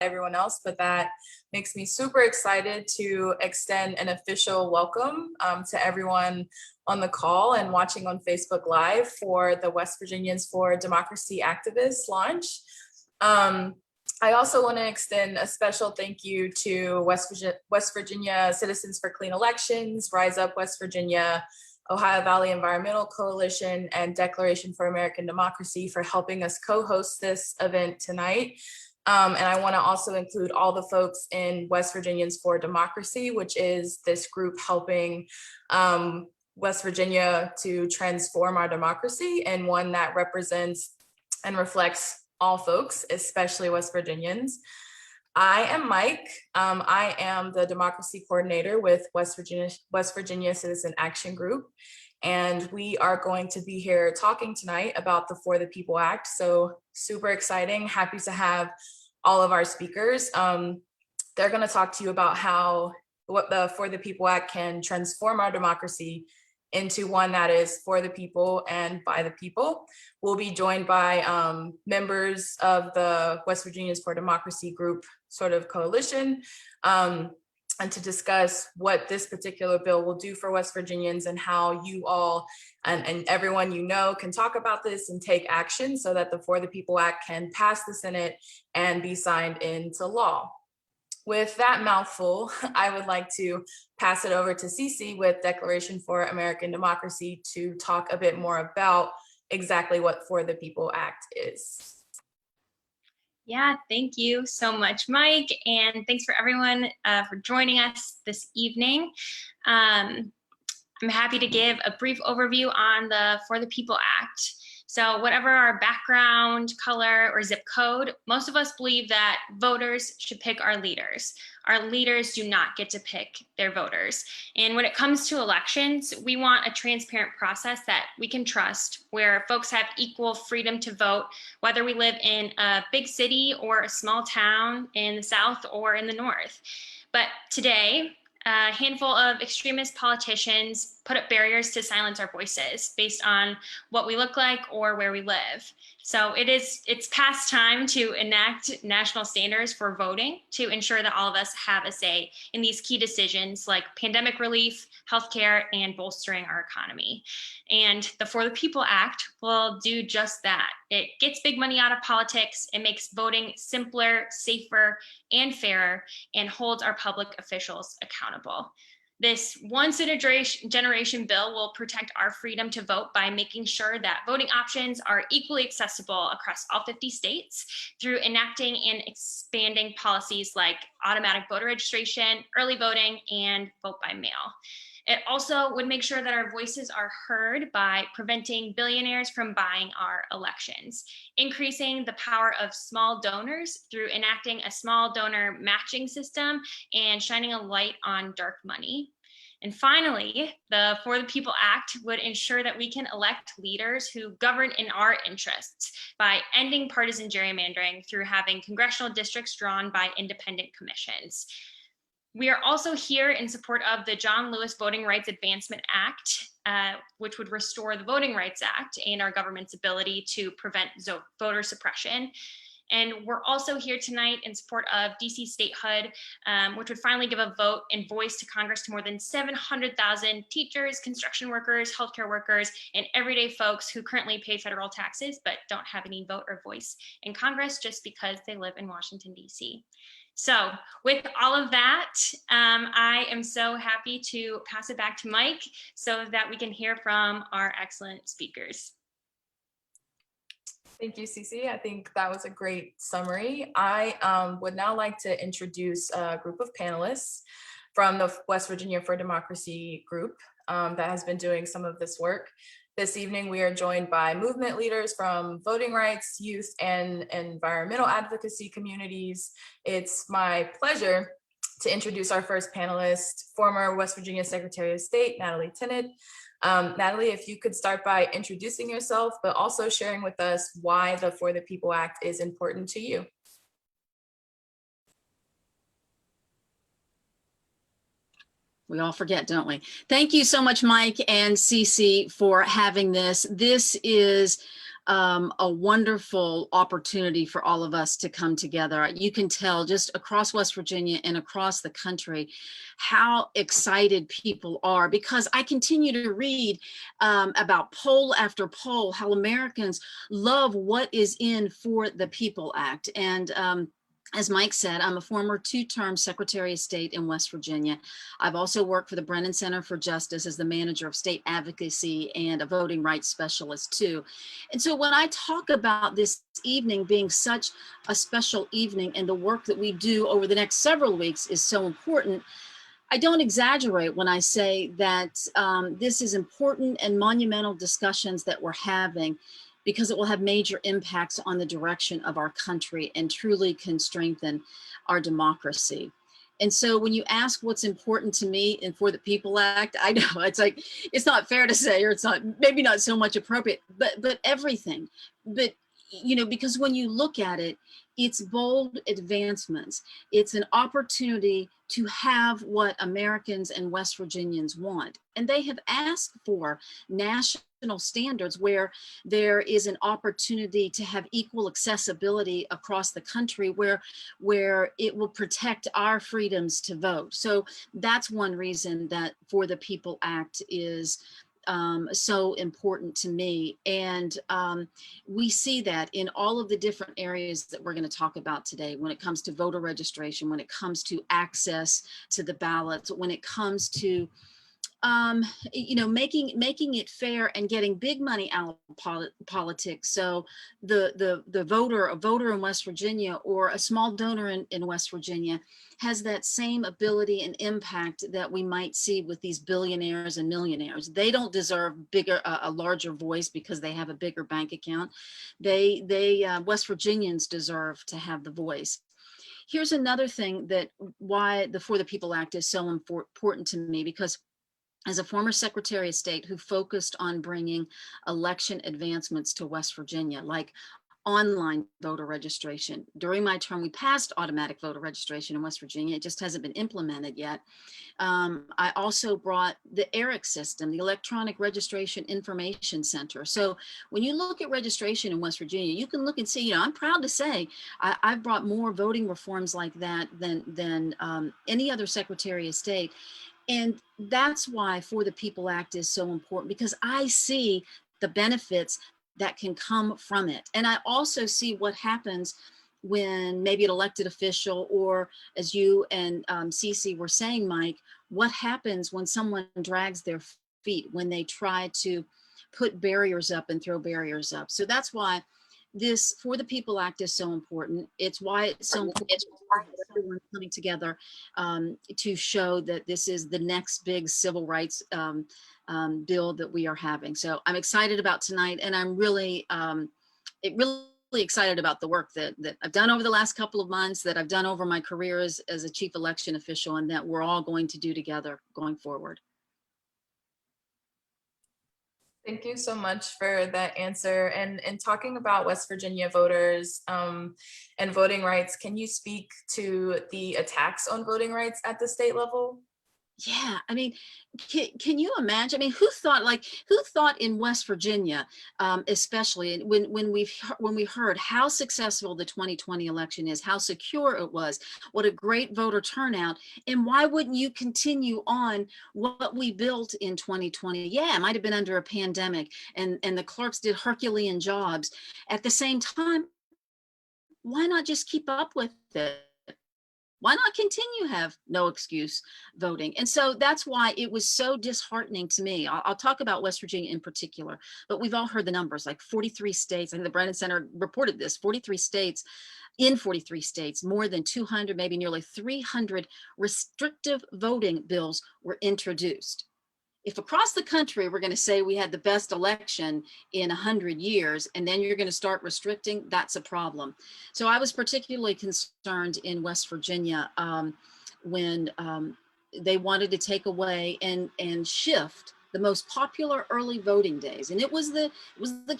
everyone else, but that makes me super excited to extend an official welcome to everyone on the call and watching on Facebook Live for the West Virginians for Democracy Activists launch. I also want to extend a special thank you to West Virginia Citizens for Clean Elections, Rise Up West Virginia, Ohio Valley Environmental Coalition, and Declaration for American Democracy for helping us co-host this event tonight. And I want to also include all the folks in West Virginians for Democracy, which is this group helping West Virginia to transform our democracy, and one that represents and reflects all folks, especially West Virginians. I am Mike. I am the democracy coordinator with West Virginia Citizen Action Group. And we are going to be here talking tonight about the For the People Act. So super exciting, happy to have all of our speakers. They're gonna talk to you about what the For the People Act can transform our democracy into one that is for the people and by the people. We'll be joined by members of the West Virginians for Democracy group sort of coalition, and to discuss what this particular bill will do for West Virginians and how you all and everyone you know can talk about this and take action so that the For the People Act can pass the Senate and be signed into law. With that mouthful, I would like to pass it over to Cece with Declaration for American Democracy to talk a bit more about exactly what For the People Act is. Yeah, thank you so much, Mike. And thanks for everyone for joining us this evening. I'm happy to give a brief overview on the For the People Act. So whatever our background, color, or zip code, most of us believe that voters should pick our leaders. Our leaders do not get to pick their voters. And when it comes to elections, we want a transparent process that we can trust, where folks have equal freedom to vote, whether we live in a big city or a small town in the South or in the North. But today, a handful of extremist politicians put up barriers to silence our voices based on what we look like or where we live. So it's past time to enact national standards for voting to ensure that all of us have a say in these key decisions like pandemic relief, healthcare, and bolstering our economy. And the For the People Act will do just that. It gets big money out of politics, it makes voting simpler, safer, and fairer, and holds our public officials accountable. This once-in-a-generation bill will protect our freedom to vote by making sure that voting options are equally accessible across all 50 states through enacting and expanding policies like automatic voter registration, early voting, and vote by mail. It also would make sure that our voices are heard by preventing billionaires from buying our elections, increasing the power of small donors through enacting a small donor matching system and shining a light on dark money. And finally, the For the People Act would ensure that we can elect leaders who govern in our interests by ending partisan gerrymandering through having congressional districts drawn by independent commissions. We are also here in support of the John Lewis Voting Rights Advancement Act, which would restore the Voting Rights Act and our government's ability to prevent voter suppression. And we're also here tonight in support of DC statehood, which would finally give a vote and voice to Congress to more than 700,000 teachers, construction workers, healthcare workers, and everyday folks who currently pay federal taxes but don't have any vote or voice in Congress just because they live in Washington, DC. So with all of that, I am so happy to pass it back to Mike so that we can hear from our excellent speakers. Thank you, Cece. I think that was a great summary. I would now like to introduce a group of panelists from the West Virginia for Democracy group that has been doing some of this work. This evening, we are joined by movement leaders from voting rights, youth, and environmental advocacy communities. It's my pleasure to introduce our first panelist, former West Virginia Secretary of State, Natalie Tennant. Natalie, if you could start by introducing yourself, but also sharing with us why the For the People Act is important to you. We all forget, don't we? Thank you so much, Mike and Cece, for having this. This is a wonderful opportunity for all of us to come together. You can tell just across West Virginia and across the country how excited people are, because I continue to read about poll after poll, how Americans love what is in For the People Act. And as Mike said, I'm a former 2-term Secretary of State in West Virginia. I've also worked for the Brennan Center for Justice as the manager of state advocacy and a voting rights specialist too. And so when I talk about this evening being such a special evening and the work that we do over the next several weeks is so important, I don't exaggerate when I say that this is important and monumental discussions that we're having, because it will have major impacts on the direction of our country and truly can strengthen our democracy. And so when you ask what's important to me and For the People Act, I know it's like, it's not fair to say, or it's not, maybe not so much appropriate, but everything. But, you know, because when you look at it, it's bold advancements. It's an opportunity to have what Americans and West Virginians want. And they have asked for national standards where there is an opportunity to have equal accessibility across the country, where it will protect our freedoms to vote. So that's one reason that For the People Act is so important to me. And we see that in all of the different areas that we're going to talk about today, when it comes to voter registration, when it comes to access to the ballots, when it comes to you know, making it fair and getting big money out of politics. So a voter in West Virginia or a small donor in West Virginia has that same ability and impact that we might see with these billionaires and millionaires. They don't deserve a larger voice because they have a bigger bank account. West Virginians deserve to have the voice. Here's another thing that why the For the People Act is so important to me, because as a former Secretary of State who focused on bringing election advancements to West Virginia, like online voter registration. During my term, we passed automatic voter registration in West Virginia. It just hasn't been implemented yet. I also brought the ERIC system, the Electronic Registration Information Center. So when you look at registration in West Virginia, you can look and see, you know, I'm proud to say I've brought more voting reforms like that than any other Secretary of State. And that's why For the People Act is so important, because I see the benefits that can come from it. And I also see what happens when maybe an elected official, or as you and Cece were saying, Mike, what happens when someone drags their feet, when they try to put barriers up and throw barriers up. So that's why this For the People Act is so important. It's why it's so important everyone coming together to show that this is the next big civil rights bill that we are having. So I'm excited about tonight, and I'm really excited about the work that I've done over the last couple of months, that I've done over my career as a chief election official, and that we're all going to do together going forward. Thank you so much for that answer. And talking about West Virginia voters and voting rights, can you speak to the attacks on voting rights at the state level? Yeah, I mean, can you imagine? I mean, who thought in West Virginia, especially when we heard how successful the 2020 election is, how secure it was, what a great voter turnout, and why wouldn't you continue on what we built in 2020? Yeah, it might have been under a pandemic, and the clerks did Herculean jobs. At the same time, why not just keep up with it? Why not continue have no excuse voting? And so that's why it was so disheartening to me. I'll talk about West Virginia in particular, but we've all heard the numbers, like 43 states. I think the Brennan Center reported this, 43 states, more than 200, maybe nearly 300 restrictive voting bills were introduced. If across the country, we're going to say we had the best election in 100 years, and then you're going to start restricting, that's a problem. So I was particularly concerned in West Virginia when they wanted to take away and shift the most popular early voting days. And it was the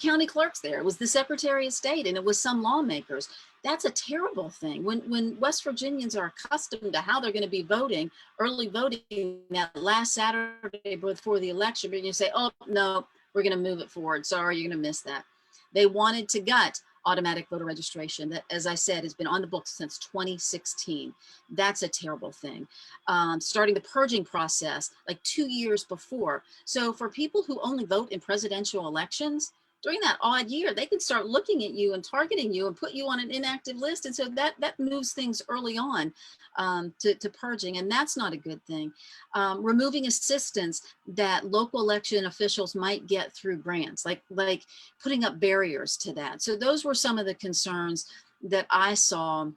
county clerks there, it was the Secretary of State, and it was some lawmakers. That's a terrible thing. When West Virginians are accustomed to how they're going to be voting, early voting that last Saturday before the election, but you say, oh, no, we're going to move it forward. Sorry, you're going to miss that. They wanted to gut automatic voter registration that, as I said, has been on the books since 2016. That's a terrible thing. Starting the purging process like 2 years before. So for people who only vote in presidential elections, during that odd year, they can start looking at you and targeting you and put you on an inactive list. And so that moves things early on to purging, and that's not a good thing. Removing assistance that local election officials might get through grants, like putting up barriers to that. So those were some of the concerns that I saw.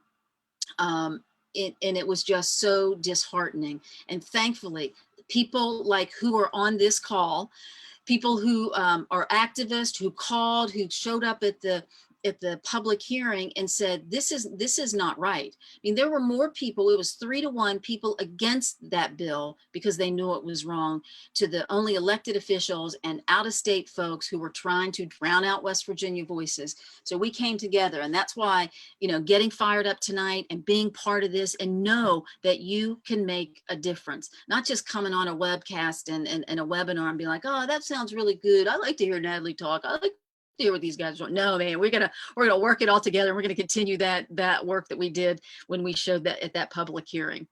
And it was just so disheartening. And thankfully, people like who are on this call, people who are activists, who called, who showed up at the public hearing and said, this is not right. I mean, there were more people, it was 3-1 people against that bill because they knew it was wrong, to the only elected officials and out-of-state folks who were trying to drown out West Virginia voices. So we came together, and that's why, getting fired up tonight and being part of this, and know that you can make a difference, not just coming on a webcast and a webinar and be like, oh, that sounds really good. I like to hear Natalie talk. I like hear what these guys want. No, man, we're gonna work it all together. We're gonna continue that work that we did when we showed that at that public hearing.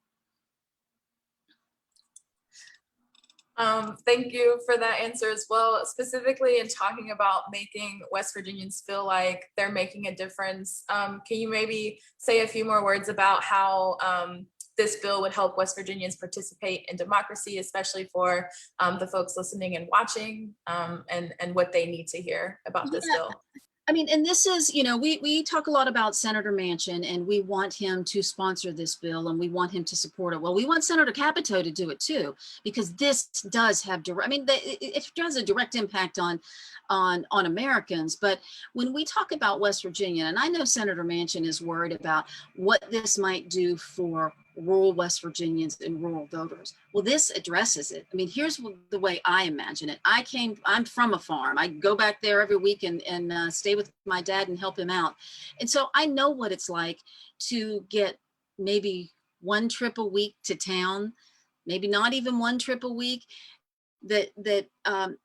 Thank you for that answer as well. Specifically in talking about making West Virginians feel like they're making a difference, can you maybe say a few more words about how this bill would help West Virginians participate in democracy, especially for the folks listening and watching, and what they need to hear about this bill? I mean, and this is, we talk a lot about Senator Manchin, and we want him to sponsor this bill, and we want him to support it. Well, we want Senator Capito to do it too, because this does have it has a direct impact on Americans. But when we talk about West Virginia, and I know Senator Manchin is worried about what this might do for rural West Virginians and rural voters. Well, this addresses it. I mean, here's the way I imagine it. I'm from a farm. I go back there every week and stay with my dad and help him out. And so I know what it's like to get maybe one trip a week to town, maybe not even one trip a week, that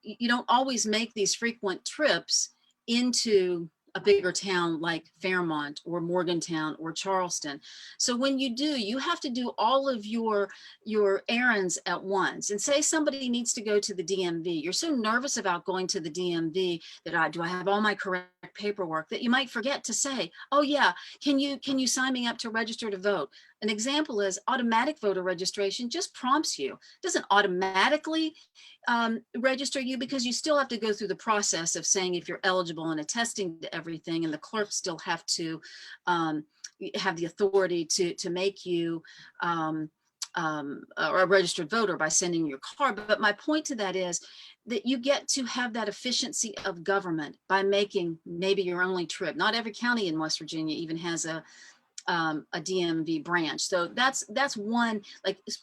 you don't always make these frequent trips into a bigger town like Fairmont or Morgantown or Charleston. So when you do, you have to do all of your errands at once. And say somebody needs to go to the DMV. You're so nervous about going to the DMV that do I have all my correct paperwork, that you might forget to say, oh yeah, can you sign me up to register to vote? An example is automatic voter registration just prompts you. It doesn't automatically register you, because you still have to go through the process of saying if you're eligible and attesting to everything, and the clerks still have to have the authority to make you a registered voter by sending your card. But my point to that is that you get to have that efficiency of government by making maybe your only trip. Not every county in West Virginia even has a DMV branch. So that's one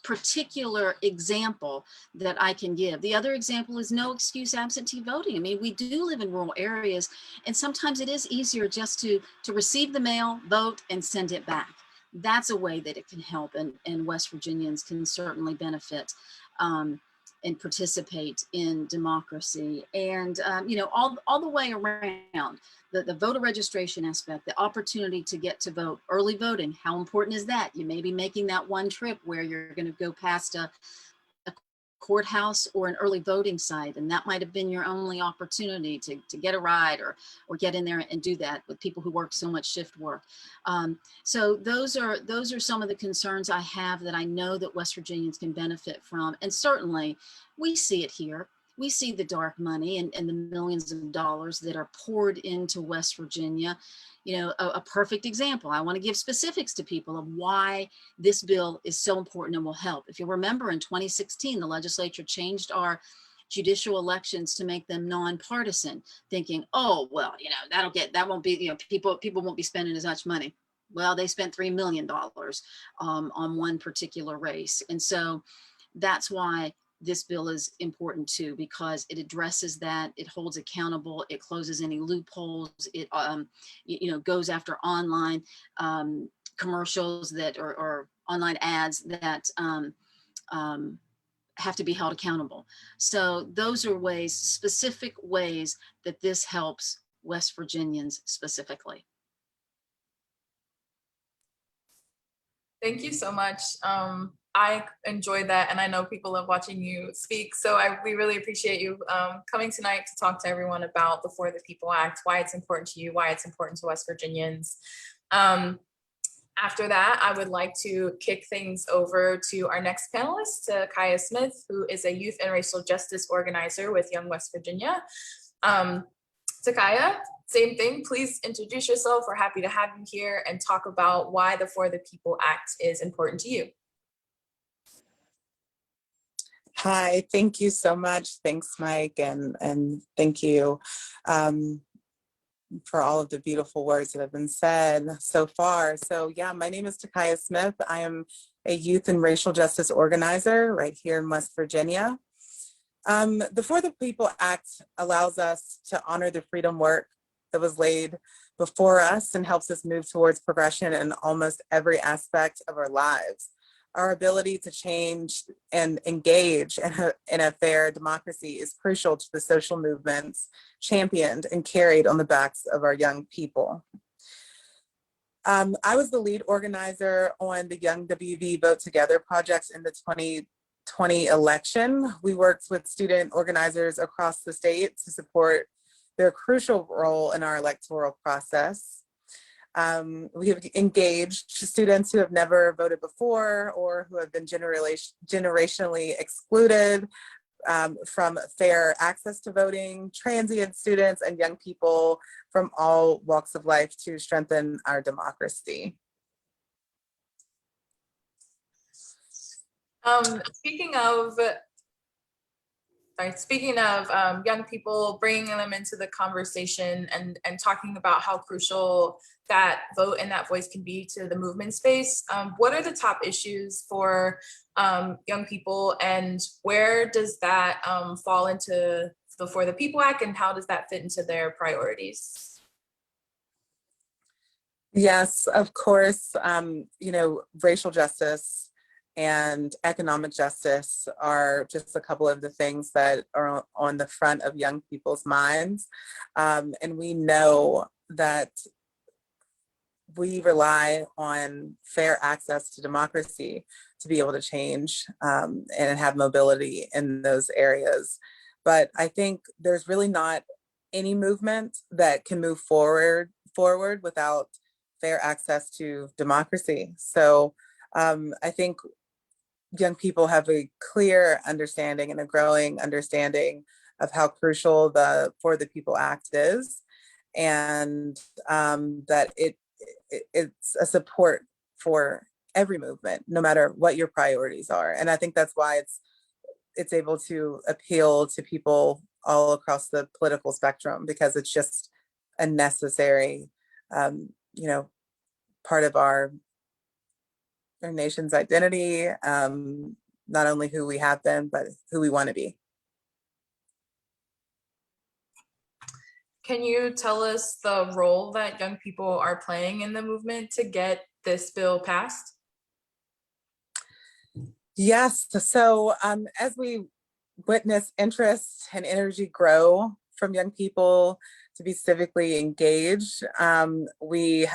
particular example that I can give. The other example is no excuse absentee voting. I mean, we do live in rural areas, and sometimes it is easier just to receive the mail, vote, and send it back. That's a way that it can help, and West Virginians can certainly benefit and participate in democracy. And all the way around, the voter registration aspect, the opportunity to get to vote, early voting, how important is that? You may be making that one trip where you're going to go past a courthouse or an early voting site, and that might have been your only opportunity to get a ride or get in there and do that with people who work so much shift work. So those are some of the concerns I have that I know that West Virginians can benefit from. And certainly we see it here. We see the dark money and the millions of dollars that are poured into West Virginia. A perfect example. I want to give specifics to people of why this bill is so important and will help. If you remember, in 2016, the legislature changed our judicial elections to make them nonpartisan, thinking, oh, well, that won't be, people won't be spending as much money. Well, they spent $3 million on one particular race. And so that's why this bill is important too, because it addresses that, it holds accountable, it closes any loopholes, it goes after online commercials that or online ads that have to be held accountable. So those are specific ways that this helps West Virginians specifically. Thank you so much. I enjoyed that, and I know people love watching you speak. So we really appreciate you coming tonight to talk to everyone about the For the People Act, why it's important to you, why it's important to West Virginians. After that, I would like to kick things over to our next panelist, to Kaya Smith, who is a youth and racial justice organizer with Young West Virginia. Takaya, same thing, please introduce yourself. We're happy to have you here and talk about why the For the People Act is important to you. Hi, thank you so much. Thanks, Mike, and thank you for all of the beautiful words that have been said so far. So yeah, my name is Takaya Smith. I am a youth and racial justice organizer right here in West Virginia. The For the People Act allows us to honor the freedom work that was laid before us and helps us move towards progression in almost every aspect of our lives. Our ability to change and engage in a fair democracy is crucial to the social movements championed and carried on the backs of our young people. I was the lead organizer on the Young WV Vote Together project in the 2020 election. We worked with student organizers across the state to support their crucial role in our electoral process. We have engaged students who have never voted before or who have been generationally excluded from fair access to voting, transient students, and young people from all walks of life to strengthen our democracy. Speaking of young people, bringing them into the conversation and talking about how crucial that vote and that voice can be to the movement space, what are the top issues for young people, and where does that fall into the For the People Act, and how does that fit into their priorities? Yes, of course, racial justice and economic justice are just a couple of the things that are on the front of young people's minds. And we know that we rely on fair access to democracy to be able to change and have mobility in those areas. But I think there's really not any movement that can move forward without fair access to democracy. So I think young people have a clear understanding and a growing understanding of how crucial the For the People Act is, and that it's a support for every movement, no matter what your priorities are. And I think that's why it's able to appeal to people all across the political spectrum, because it's just a necessary, part of our nation's identity, not only who we have been, but who we want to be. Can you tell us the role that young people are playing in the movement to get this bill passed? Yes, so as we witness interest and energy grow from young people to be civically engaged, we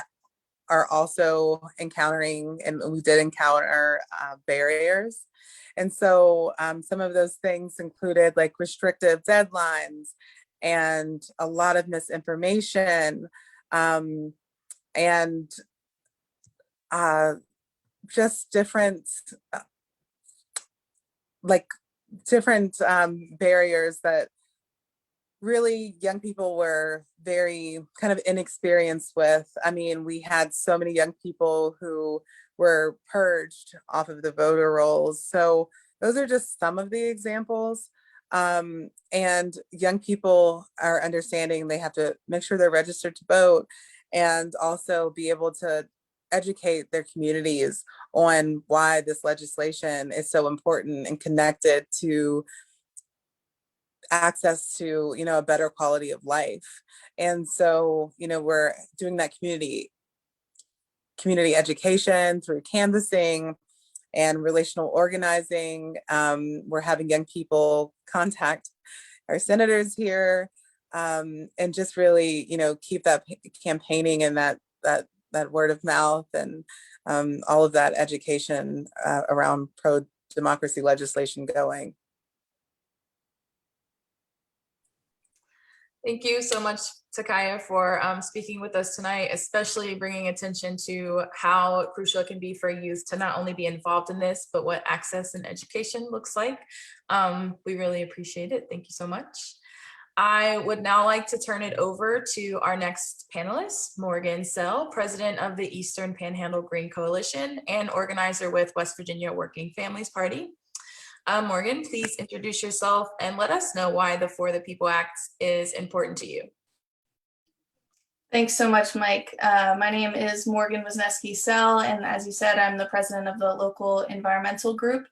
are also encountering, and we did encounter barriers. And so some of those things included like restrictive deadlines and a lot of misinformation, and just different barriers that really young people were very kind of inexperienced with. I mean, we had so many young people who were purged off of the voter rolls. So those are just some of the examples. And young people are understanding they have to make sure they're registered to vote, and also be able to educate their communities on why this legislation is so important and connected to access to, a better quality of life. And so, we're doing that community education through canvassing and relational organizing. We're having young people contact our senators here and just really, keep that campaigning and that word of mouth and all of that education around pro-democracy legislation going. Thank you so much, Takaya, for speaking with us tonight, especially bringing attention to how crucial it can be for youth to not only be involved in this, but what access and education looks like. We really appreciate it. Thank you so much. I would now like to turn it over to our next panelist, Morgan Sell, president of the Eastern Panhandle Green Coalition and organizer with West Virginia Working Families Party. Morgan, please introduce yourself and let us know why the For the People Act is important to you. Thanks so much, Mike. My name is Morgan Wisniewski Sell, and as you said, I'm the president of the local environmental group.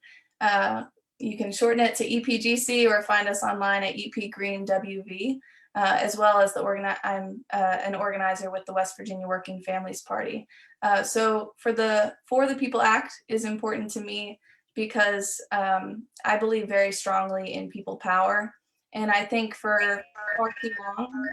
You can shorten it to EPGC or find us online at EP Green WV, as well as I'm an organizer with the West Virginia Working Families Party. So For the People Act is important to me because I believe very strongly in people power. And I think for far too long,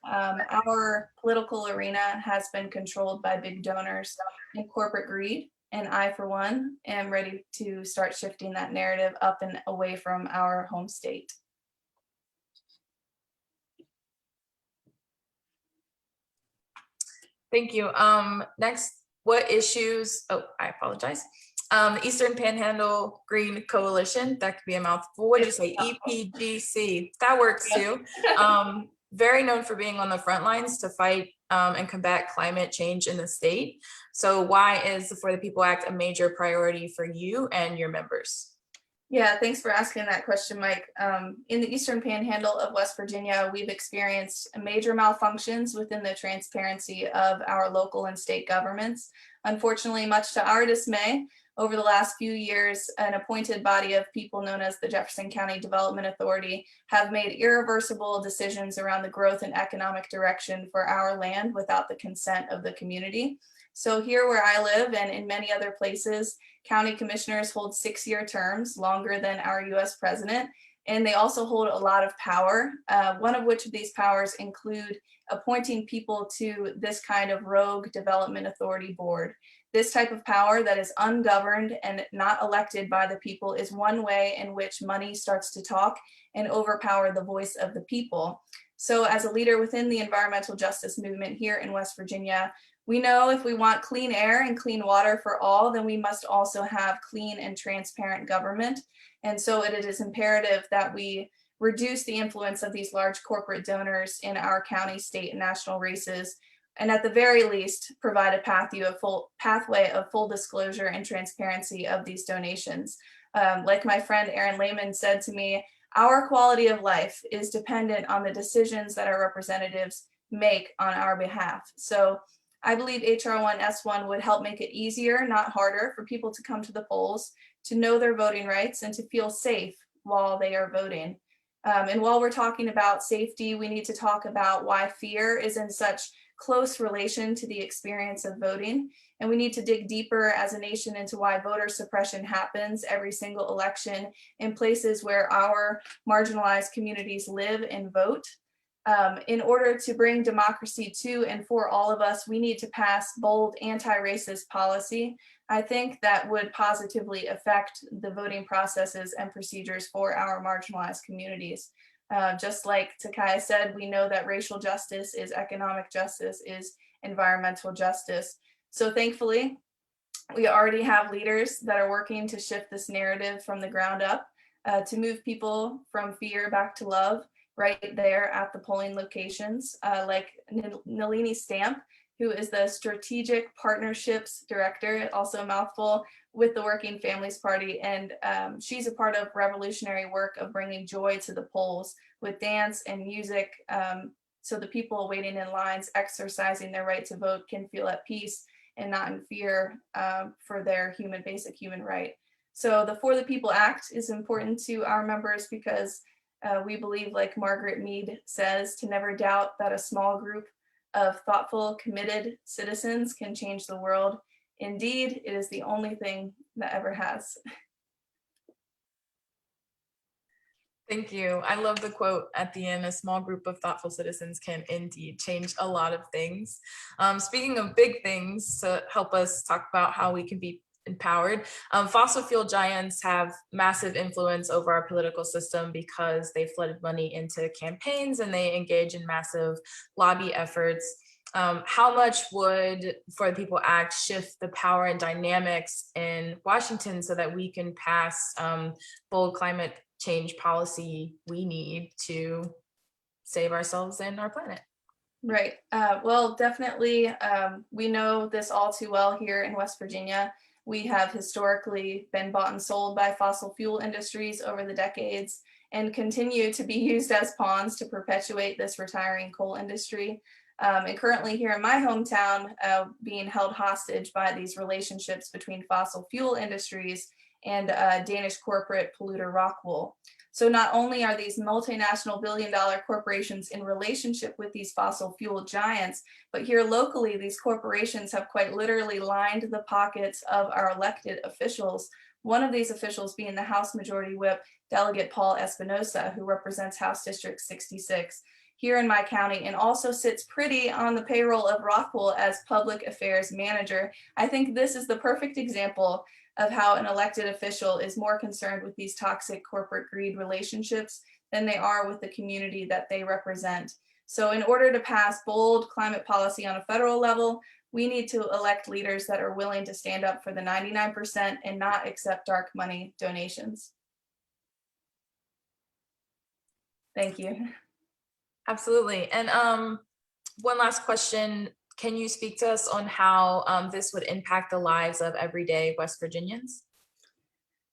our political arena has been controlled by big donors and corporate greed. And I, for one, am ready to start shifting that narrative up and away from our home state. Thank you. Next, what issues, I apologize. The Eastern Panhandle Green Coalition, that could be a mouthful. What did you say? EPGC, that works too. Very known for being on the front lines to fight and combat climate change in the state. So why is the For the People Act a major priority for you and your members? Yeah, thanks for asking that question, Mike. In the Eastern Panhandle of West Virginia, we've experienced major malfunctions within the transparency of our local and state governments. Unfortunately, much to our dismay, over the last few years, an appointed body of people known as the Jefferson County Development Authority have made irreversible decisions around the growth and economic direction for our land without the consent of the community. So here where I live and in many other places, county commissioners hold 6-year terms, longer than our US president, and they also hold a lot of power, one of which of these powers include appointing people to this kind of rogue development authority board. This type of power that is ungoverned and not elected by the people is one way in which money starts to talk and overpower the voice of the people. So as a leader within the environmental justice movement here in West Virginia, we know if we want clean air and clean water for all, then we must also have clean and transparent government. And so it is imperative that we reduce the influence of these large corporate donors in our county, state, and national races, and at the very least, provide a pathway of full disclosure and transparency of these donations. Like my friend Aaron Lehman said to me, our quality of life is dependent on the decisions that our representatives make on our behalf. So I believe HR1S1 would help make it easier, not harder, for people to come to the polls, to know their voting rights, and to feel safe while they are voting. And while we're talking about safety, we need to talk about why fear is in such close relation to the experience of voting. And we need to dig deeper as a nation into why voter suppression happens every single election in places where our marginalized communities live and vote. In order to bring democracy to and for all of us, we need to pass bold anti-racist policy. I think that would positively affect the voting processes and procedures for our marginalized communities. Just like Takaya said, we know that racial justice is economic justice, is environmental justice. So thankfully, we already have leaders that are working to shift this narrative from the ground up, to move people from fear back to love right there at the polling locations, like Nalini Stamp, who is the Strategic Partnerships Director, also a mouthful, with the Working Families Party. And she's a part of revolutionary work of bringing joy to the polls with dance and music, so the people waiting in lines exercising their right to vote can feel at peace and not in fear for their basic human right. So the For the People Act is important to our members because we believe, like Margaret Mead says, to never doubt that a small group of thoughtful, committed citizens can change the world. Indeed, it is the only thing that ever has. Thank you. I love the quote at the end, a small group of thoughtful citizens can indeed change a lot of things. Speaking of big things, to help us talk about how we can be empowered, fossil fuel giants have massive influence over our political system because they flooded money into campaigns and they engage in massive lobby efforts. How much would For the People Act shift the power and dynamics in Washington so that we can pass bold climate change policy we need to save ourselves and our planet? Right. Well, definitely, we know this all too well here in West Virginia. We have historically been bought and sold by fossil fuel industries over the decades and continue to be used as pawns to perpetuate this retiring coal industry. And currently here in my hometown, being held hostage by these relationships between fossil fuel industries and Danish corporate polluter Rockwool. So not only are these multinational billion-dollar corporations in relationship with these fossil fuel giants, but here locally, these corporations have quite literally lined the pockets of our elected officials. One of these officials being the House Majority Whip, Delegate Paul Espinosa, who represents House District 66 here in my county, and also sits pretty on the payroll of Rockwool as public affairs manager. I think this is the perfect example of how an elected official is more concerned with these toxic corporate greed relationships than they are with the community that they represent. So in order to pass bold climate policy on a federal level, we need to elect leaders that are willing to stand up for the 99% and not accept dark money donations. Thank you. Absolutely. And one last question. Can you speak to us on how this would impact the lives of everyday West Virginians?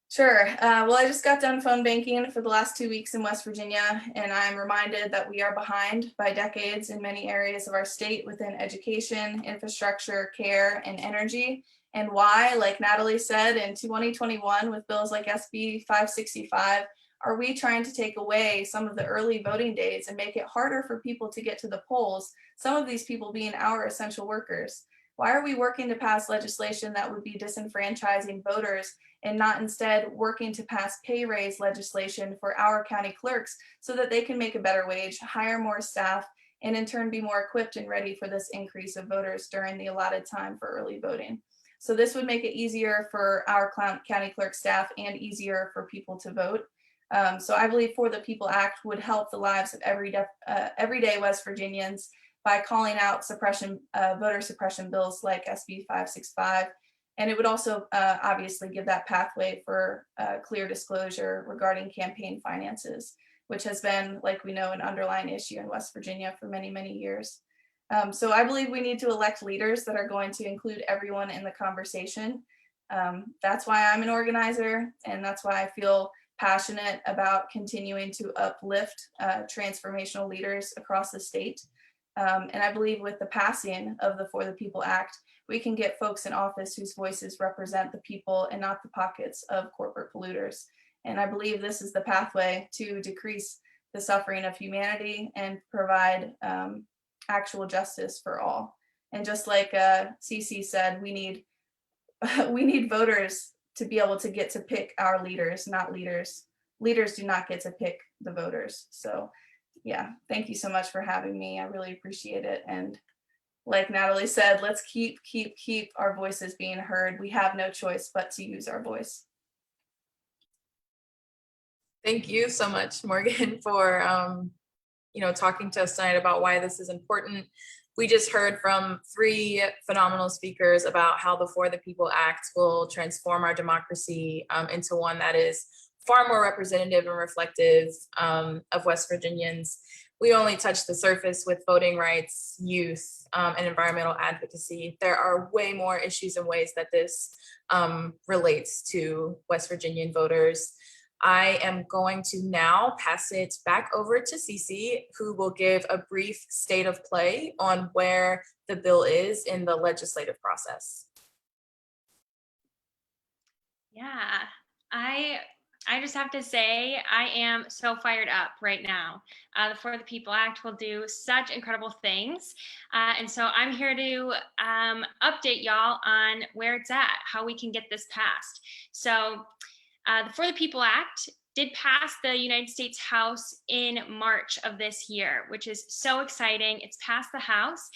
Sure. Well, I just got done phone banking for the last 2 weeks in West Virginia, and I'm reminded that we are behind by decades in many areas of our state within education, infrastructure, care, and energy. And why, like Natalie said, in 2021 with bills like SB 565, are we trying to take away some of the early voting days and make it harder for people to get to the polls, some of these people being our essential workers? Why are we working to pass legislation that would be disenfranchising voters and not instead working to pass pay raise legislation for our county clerks so that they can make a better wage, hire more staff, and in turn be more equipped and ready for this increase of voters during the allotted time for early voting? So this would make it easier for our county clerk staff and easier for people to vote. So I believe For the People Act would help the lives of everyday West Virginians by calling out voter suppression bills like SB 565. And it would also obviously give that pathway for clear disclosure regarding campaign finances, which has been, like we know, an underlying issue in West Virginia for many, many years. So I believe we need to elect leaders that are going to include everyone in the conversation. That's why I'm an organizer, and that's why I feel passionate about continuing to uplift transformational leaders across the state. And I believe with the passing of the For the People Act, we can get folks in office whose voices represent the people and not the pockets of corporate polluters. And I believe this is the pathway to decrease the suffering of humanity and provide actual justice for all. And just like Cece said, we need voters to be able to get to pick our leaders, not leaders. Leaders do not get to pick the voters. So yeah, thank you so much for having me. I really appreciate it. And like Natalie said, let's keep our voices being heard. We have no choice but to use our voice. Thank you so much, Morgan, for talking to us tonight about why this is important. We just heard from 3 phenomenal speakers about how the For the People Act will transform our democracy into one that is far more representative and reflective of West Virginians. We only touched the surface with voting rights, youth, and environmental advocacy. There are way more issues and ways that this relates to West Virginian voters. I am going to now pass it back over to Cece, who will give a brief state of play on where the bill is in the legislative process. Yeah, I just have to say, I am so fired up right now. The For the People Act will do such incredible things. And so I'm here to update y'all on where it's at, how we can get this passed. So the For the People Act did pass the United States House in March of this year, which is so exciting. It's passed the House,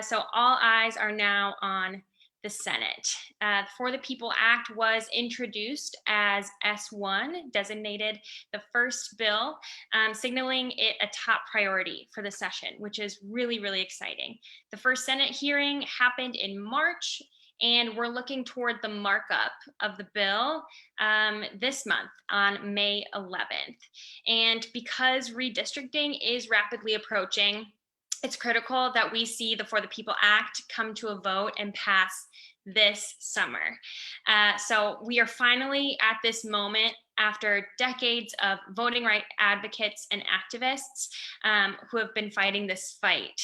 so all eyes are now on the Senate. For the People Act was introduced as S1, designated the first bill, signaling it a top priority for the session, which is really, really exciting. The first Senate hearing happened in March, and we're looking toward the markup of the bill this month on May 11th. And because redistricting is rapidly approaching, it's critical that we see the For the People Act come to a vote and pass this summer. So we are finally at this moment after decades of voting rights advocates and activists who have been fighting this fight.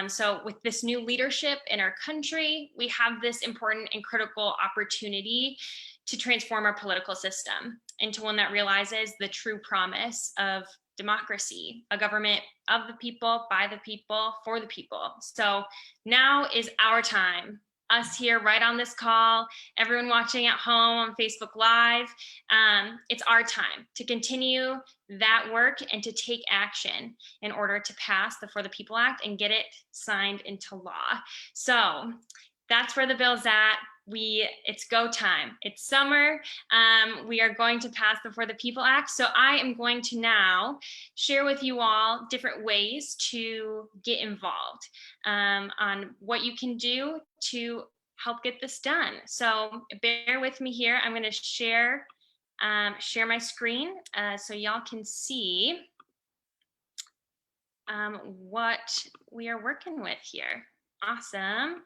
So with this new leadership in our country, we have this important and critical opportunity to transform our political system into one that realizes the true promise of democracy, a government of the people, by the people, for the people. So now is our time. Us here right on this call, everyone watching at home on Facebook Live, it's our time to continue that work and to take action in order to pass the For the People Act and get it signed into law. So that's where the bill's at. It's go time. It's summer. We are going to pass the For the People Act. So I am going to now share with you all different ways to get involved on what you can do to help get this done. So bear with me here. I'm going to share my screen so y'all can see what we are working with here. Awesome.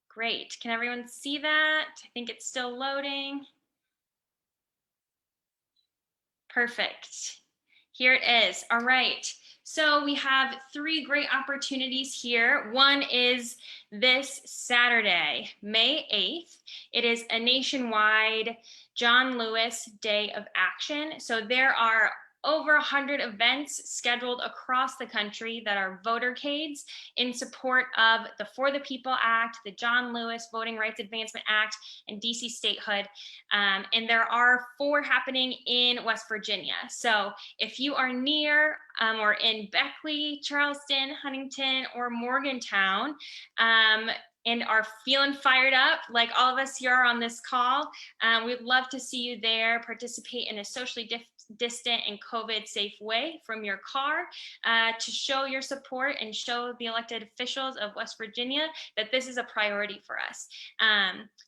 Great. Can everyone see that? I think it's still loading. Perfect. Here it is. All right. So we have 3 great opportunities here. One is this Saturday, May 8th. It is a nationwide John Lewis Day of Action. So there are over 100 events scheduled across the country that are votercades in support of the For the People Act, the John Lewis Voting Rights Advancement Act, and DC statehood. And there are 4 happening in West Virginia. So if you are near or in Beckley, Charleston, Huntington, or Morgantown, and are feeling fired up like all of us here on this call, we'd love to see you there. Participate in a socially distant and COVID safe way from your car to show your support and show the elected officials of West Virginia that this is a priority for us.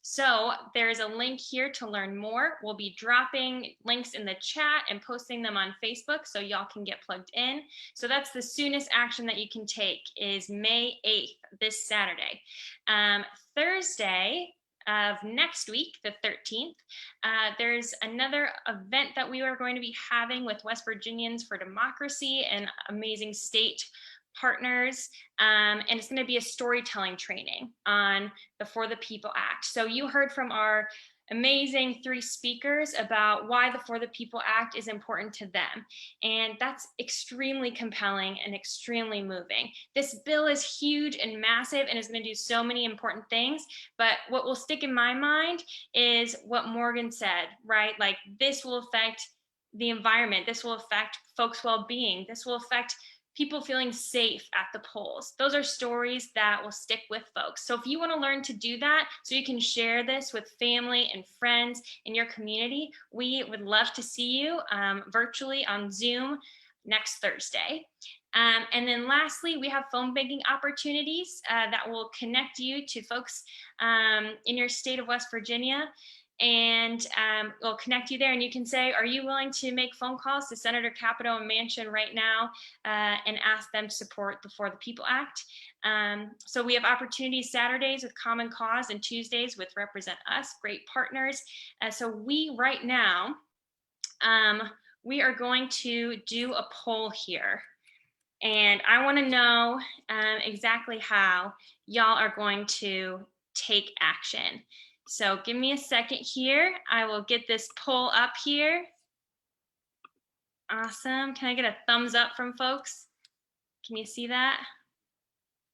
So there's a link here to learn more. We'll be dropping links in the chat and posting them on Facebook so y'all can get plugged in. So that's the soonest action that you can take is May 8th, this Saturday. Thursday of next week, the 13th, there's another event that we are going to be having with West Virginians for Democracy and amazing state partners, and it's going to be a storytelling training on the For the People Act. So you heard from our amazing 3 speakers about why the For the People Act is important to them. And that's extremely compelling and extremely moving. This bill is huge and massive and is going to do so many important things. But what will stick in my mind is what Morgan said, right? Like this will affect the environment. This will affect folks' well-being. This will affect people feeling safe at the polls. Those are stories that will stick with folks. So if you want to learn to do that so you can share this with family and friends in your community, we would love to see you virtually on Zoom next Thursday. And then lastly, we have phone banking opportunities that will connect you to folks in your state of West Virginia. And we'll connect you there and you can say, are you willing to make phone calls to Senator Capito and Manchin right now and ask them to support the For the People Act? So we have opportunities Saturdays with Common Cause and Tuesdays with Represent Us, great partners. So we right now, we are going to do a poll here. And I want to know exactly how y'all are going to take action. So give me a second here. I will get this poll up here. Awesome. Can I get a thumbs up from folks? Can you see that?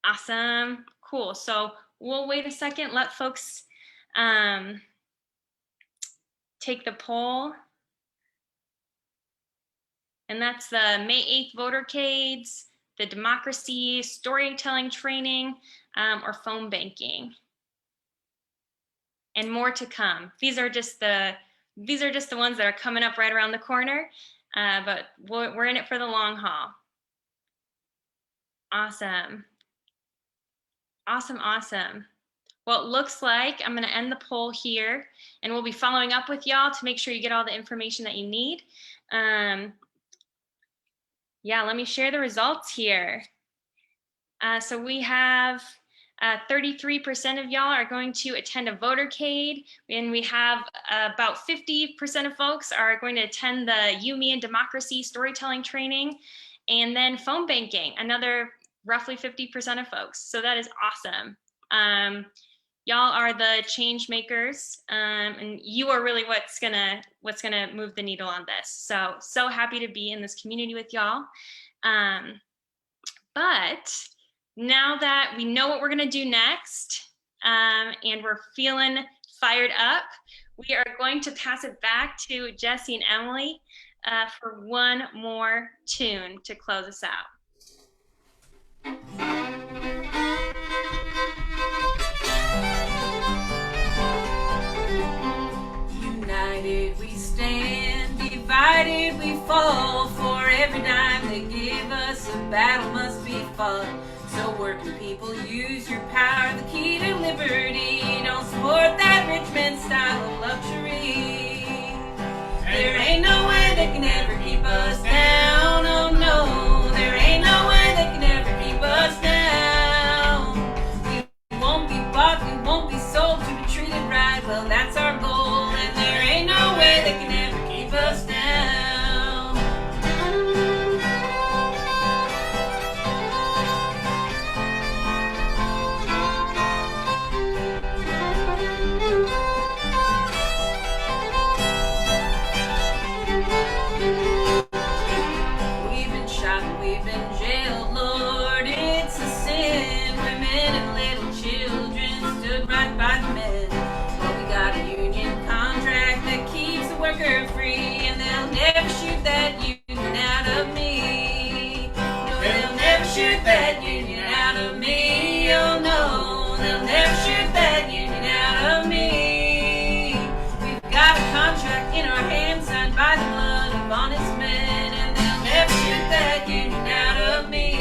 Awesome. Cool. So we'll wait a second, let folks take the poll. And that's the May 8th votercades, the democracy storytelling training, or phone banking. And more to come. These are just the ones that are coming up right around the corner, but we're in it for the long haul. Awesome. Awesome, awesome. Well, it looks like I'm gonna end the poll here, and we'll be following up with y'all to make sure you get all the information that you need. Yeah, let me share the results here. So we have 33% of y'all are going to attend a votercade, and we have about 50% of folks are going to attend the You, Me, and Democracy storytelling training, and then phone banking, another roughly 50% of folks. So that is awesome. Y'all are the change makers, and you are really what's gonna move the needle on this. So happy to be in this community with y'all. But now that we know what we're gonna do next, and we're feeling fired up, we are going to pass it back to Jesse and Emily for one more tune to close us out. United we stand, divided we fall. For every dime they give us, a battle must be fought. So working people, use your power, the key to liberty. Don't support that rich man style of luxury. There ain't no way they can ever keep us down, oh no. There ain't no way they can ever keep us down. We won't be bought, we won't be sold, to be treated right, well that's our goal. And there ain't no way they can ever keep us down. We've been shot, we've been jailed, Lord, it's a sin. Women and little children stood right by the men. But we got a union contract that keeps the worker free, and they'll never shoot that union out of me. No, they'll never shoot that union out of me. Oh no, they'll never shoot that union out of me. We've got a contract in our hands signed by the blood of honest men, and they'll never shoot that union out of me.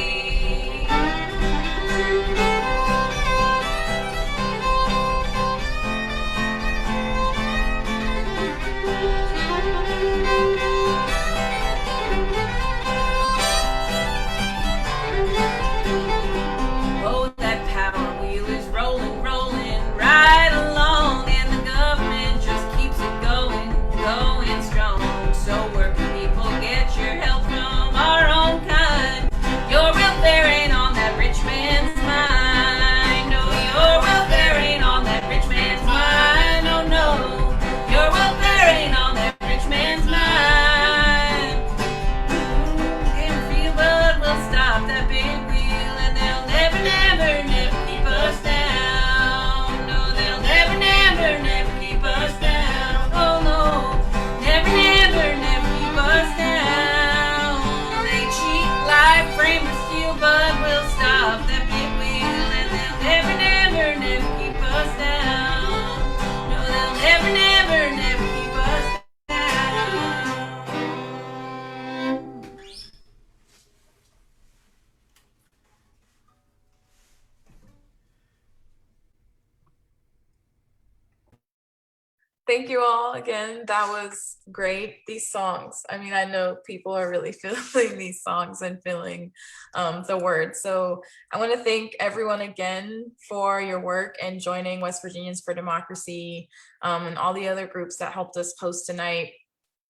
Oh, that power wheel is rolling, rolling right along, and the government just keeps it going, going strong. So working people, get your help from our own kind. Your welfare ain't on that rich man's mind. No, your welfare ain't on that rich man's mind. Oh no, your welfare ain't on that rich man's mind. Can feel, but we'll stop that big wheel, and they'll never, never, never keep us down. No, they'll never, never, never keep us down. Oh no, never, never, never keep us down. They cheat, lie, frame and steal, but we'll stop that big wheel, and they'll never, never, never keep us down. No, they'll never, never, never keep us down. Thank you all again. That was great. These songs, I mean, I know people are really feeling these songs and feeling the words. So I want to thank everyone again for your work and joining West Virginians for Democracy, and all the other groups that helped us post tonight,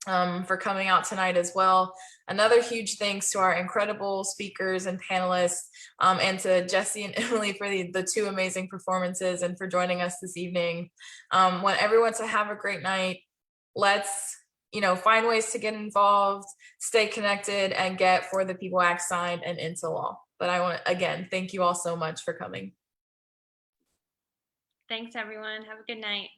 for coming out tonight as well. Another huge thanks to our incredible speakers and panelists, and to Jesse and Emily for the two amazing performances and for joining us this evening. Want everyone to have a great night. Let's, find ways to get involved, stay connected, and get For the People Act signed and into law. But I want to, again, thank you all so much for coming. Thanks, everyone. Have a good night.